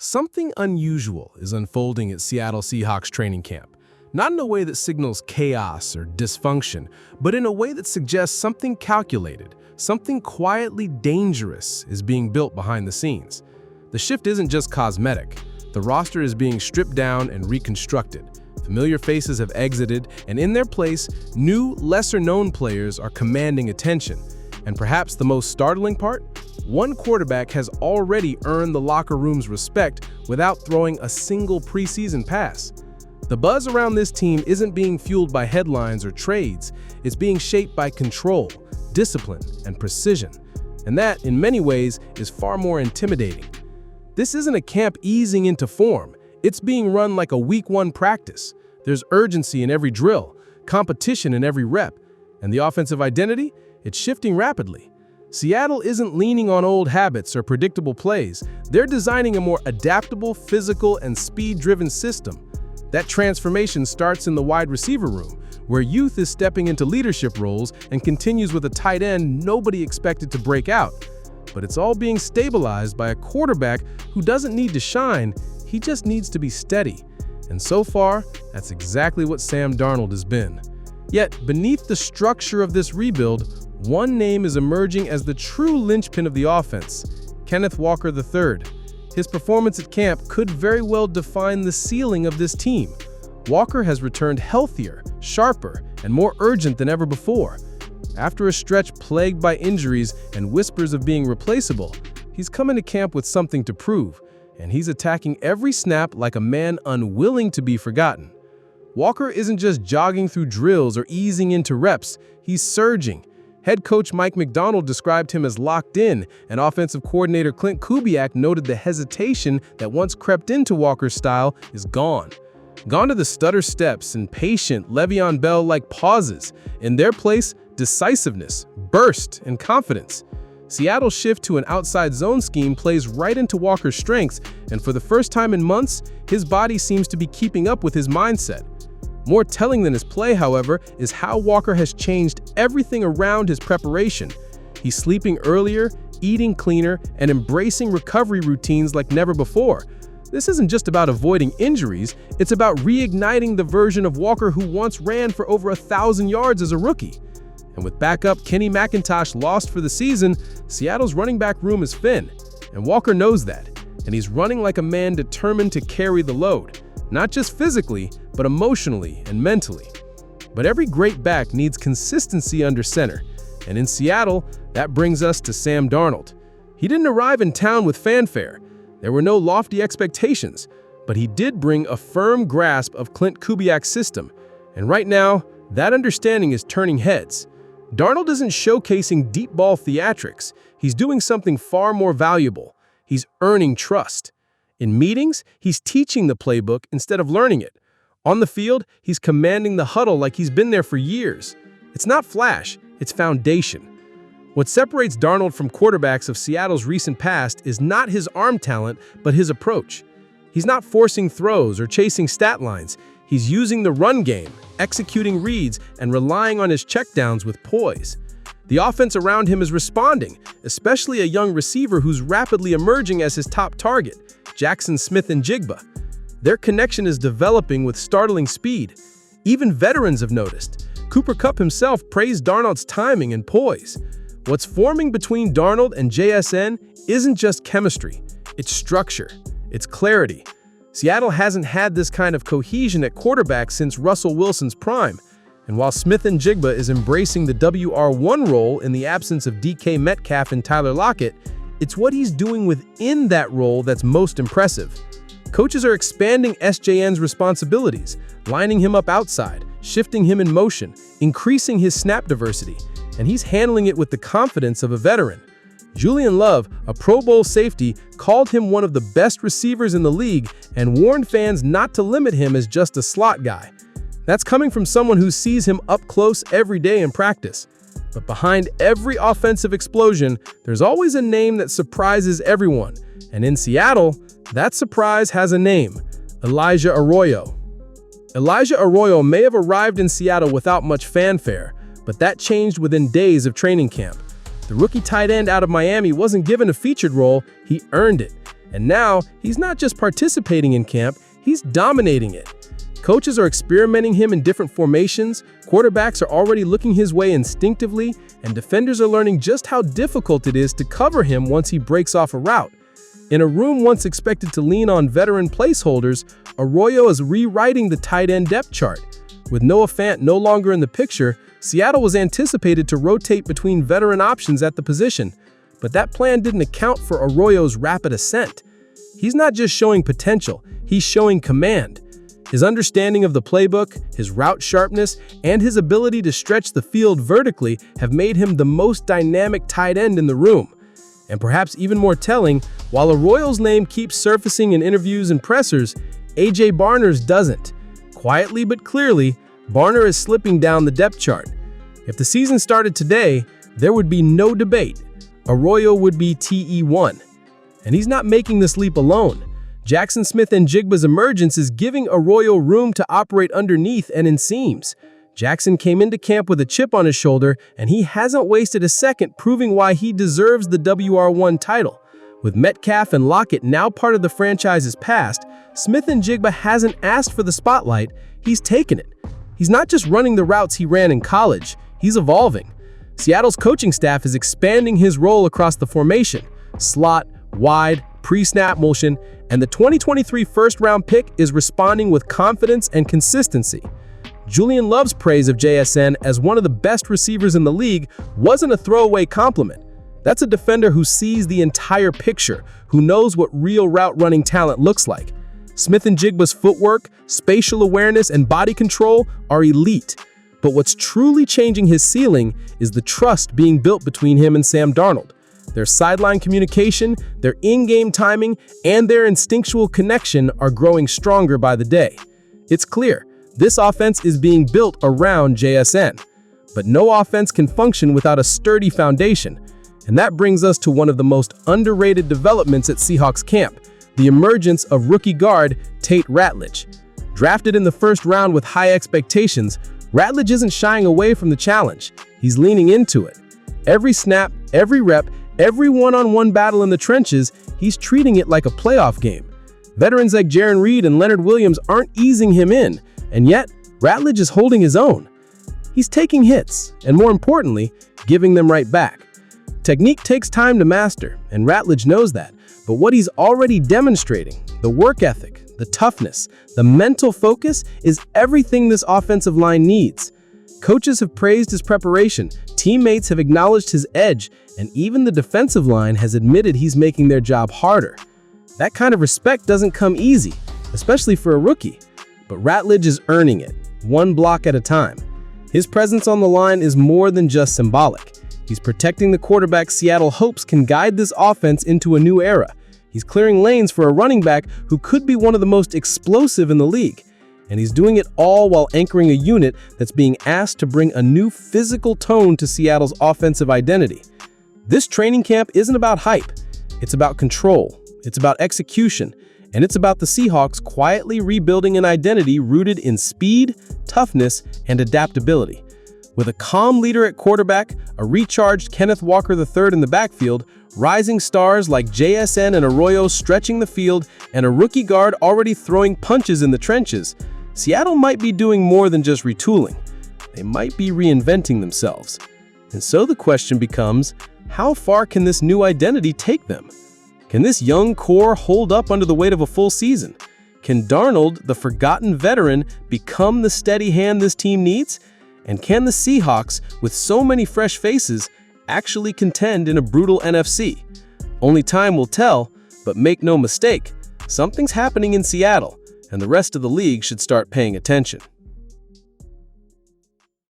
Something unusual is unfolding at Seattle Seahawks training camp. Not in a way that signals chaos or dysfunction, but in a way that suggests something calculated, something quietly dangerous is being built behind the scenes. The shift isn't just cosmetic. The roster is being stripped down and reconstructed. Familiar faces have exited, and in their place, new, lesser-known players are commanding attention. And perhaps the most startling part? One quarterback has already earned the locker room's respect without throwing a single preseason pass. The buzz around this team isn't being fueled by headlines or trades. It's being shaped by control, discipline, and precision. And that, in many ways, is far more intimidating. This isn't a camp easing into form. It's being run like a week one practice. There's urgency in every drill, competition in every rep, and the offensive identity? It's shifting rapidly. Seattle isn't leaning on old habits or predictable plays. They're designing a more adaptable, physical, and speed-driven system. That transformation starts in the wide receiver room, where youth is stepping into leadership roles and continues with a tight end nobody expected to break out. But it's all being stabilized by a quarterback who doesn't need to shine, he just needs to be steady. And so far, that's exactly what Sam Darnold has been. Yet, beneath the structure of this rebuild, one name is emerging as the true linchpin of the offense: Kenneth Walker III. His performance at camp could very well define the ceiling of this team. Walker has returned healthier, sharper, and more urgent than ever before. After a stretch plagued by injuries and whispers of being replaceable, he's come into camp with something to prove, and he's attacking every snap like a man unwilling to be forgotten. Walker isn't just jogging through drills or easing into reps, he's surging. Head coach Mike McDonald described him as locked in, and offensive coordinator Clint Kubiak noted the hesitation that once crept into Walker's style is gone. Gone to the stutter steps and patient Le'Veon Bell-like pauses. In their place, decisiveness, burst, and confidence. Seattle's shift to an outside zone scheme plays right into Walker's strengths, and for the first time in months, his body seems to be keeping up with his mindset. More telling than his play, however, is how Walker has changed everything around his preparation. He's sleeping earlier, eating cleaner, and embracing recovery routines like never before. This isn't just about avoiding injuries, it's about reigniting the version of Walker who once ran for over 1,000 yards as a rookie. And with backup Kenny McIntosh lost for the season, Seattle's running back room is thin. And Walker knows that, and he's running like a man determined to carry the load. Not just physically, but emotionally and mentally. But every great back needs consistency under center. And in Seattle, that brings us to Sam Darnold. He didn't arrive in town with fanfare. There were no lofty expectations, but he did bring a firm grasp of Clint Kubiak's system. And right now, that understanding is turning heads. Darnold isn't showcasing deep ball theatrics. He's doing something far more valuable. He's earning trust. In meetings, he's teaching the playbook instead of learning it. On the field, he's commanding the huddle like he's been there for years. It's not flash, it's foundation. What separates Darnold from quarterbacks of Seattle's recent past is not his arm talent, but his approach. He's not forcing throws or chasing stat lines. He's using the run game, executing reads, and relying on his checkdowns with poise. The offense around him is responding, especially a young receiver who's rapidly emerging as his top target, Jackson Smith-Njigba. Their connection is developing with startling speed. Even veterans have noticed. Cooper Kupp himself praised Darnold's timing and poise. What's forming between Darnold and JSN isn't just chemistry, it's structure, it's clarity. Seattle hasn't had this kind of cohesion at quarterback since Russell Wilson's prime. And while Smith-Njigba is embracing the WR1 role in the absence of DK Metcalf and Tyler Lockett, it's what he's doing within that role that's most impressive. Coaches are expanding SJN's responsibilities, lining him up outside, shifting him in motion, increasing his snap diversity, and he's handling it with the confidence of a veteran. Julian Love, a Pro Bowl safety, called him one of the best receivers in the league and warned fans not to limit him as just a slot guy. That's coming from someone who sees him up close every day in practice. But behind every offensive explosion, there's always a name that surprises everyone. And in Seattle, that surprise has a name: Elijah Arroyo. Elijah Arroyo may have arrived in Seattle without much fanfare, but that changed within days of training camp. The rookie tight end out of Miami wasn't given a featured role, he earned it. And now, he's not just participating in camp, he's dominating it. Coaches are experimenting him in different formations, quarterbacks are already looking his way instinctively, and defenders are learning just how difficult it is to cover him once he breaks off a route. In a room once expected to lean on veteran placeholders, Arroyo is rewriting the tight end depth chart. With Noah Fant no longer in the picture, Seattle was anticipated to rotate between veteran options at the position. But that plan didn't account for Arroyo's rapid ascent. He's not just showing potential, he's showing command. His understanding of the playbook, his route sharpness, and his ability to stretch the field vertically have made him the most dynamic tight end in the room. And perhaps even more telling, while Arroyo's name keeps surfacing in interviews and pressers, A.J. Barner's doesn't. Quietly but clearly, Barner is slipping down the depth chart. If the season started today, there would be no debate. Arroyo would be TE1. And he's not making this leap alone. Jackson Smith-Njigba's emergence is giving Arroyo room to operate underneath and in seams. Jackson came into camp with a chip on his shoulder, and he hasn't wasted a second proving why he deserves the WR1 title. With Metcalf and Lockett now part of the franchise's past, Smith-Njigba hasn't asked for the spotlight, he's taken it. He's not just running the routes he ran in college, he's evolving. Seattle's coaching staff is expanding his role across the formation, slot, wide, pre-snap motion, and the 2023 first-round pick is responding with confidence and consistency. Julian Love's praise of JSN as one of the best receivers in the league wasn't a throwaway compliment. That's a defender who sees the entire picture, who knows what real route-running talent looks like. Smith-Njigba's footwork, spatial awareness, and body control are elite. But what's truly changing his ceiling is the trust being built between him and Sam Darnold. Their sideline communication, their in-game timing, and their instinctual connection are growing stronger by the day. It's clear, this offense is being built around JSN. But no offense can function without a sturdy foundation. And that brings us to one of the most underrated developments at Seahawks camp, the emergence of rookie guard Tate Ratledge. Drafted in the first round with high expectations, Ratledge isn't shying away from the challenge. He's leaning into it. Every snap, every rep, every one-on-one battle in the trenches, he's treating it like a playoff game. Veterans like Jarran Reed and Leonard Williams aren't easing him in, and yet Ratledge is holding his own. He's taking hits, and more importantly, giving them right back. Technique takes time to master, and Ratledge knows that, but what he's already demonstrating, the work ethic, the toughness, the mental focus, is everything this offensive line needs. Coaches have praised his preparation, teammates have acknowledged his edge, and even the defensive line has admitted he's making their job harder. That kind of respect doesn't come easy, especially for a rookie. But Ratledge is earning it, one block at a time. His presence on the line is more than just symbolic. He's protecting the quarterback Seattle hopes can guide this offense into a new era. He's clearing lanes for a running back who could be one of the most explosive in the league. And he's doing it all while anchoring a unit that's being asked to bring a new physical tone to Seattle's offensive identity. This training camp isn't about hype. It's about control. It's about execution. And it's about the Seahawks quietly rebuilding an identity rooted in speed, toughness, and adaptability. With a calm leader at quarterback, a recharged Kenneth Walker III in the backfield, rising stars like JSN and Arroyo stretching the field, and a rookie guard already throwing punches in the trenches, Seattle might be doing more than just retooling. They might be reinventing themselves. And so the question becomes, how far can this new identity take them? Can this young core hold up under the weight of a full season? Can Darnold, the forgotten veteran, become the steady hand this team needs? And can the Seahawks, with so many fresh faces, actually contend in a brutal NFC? Only time will tell, but make no mistake, something's happening in Seattle, and the rest of the league should start paying attention.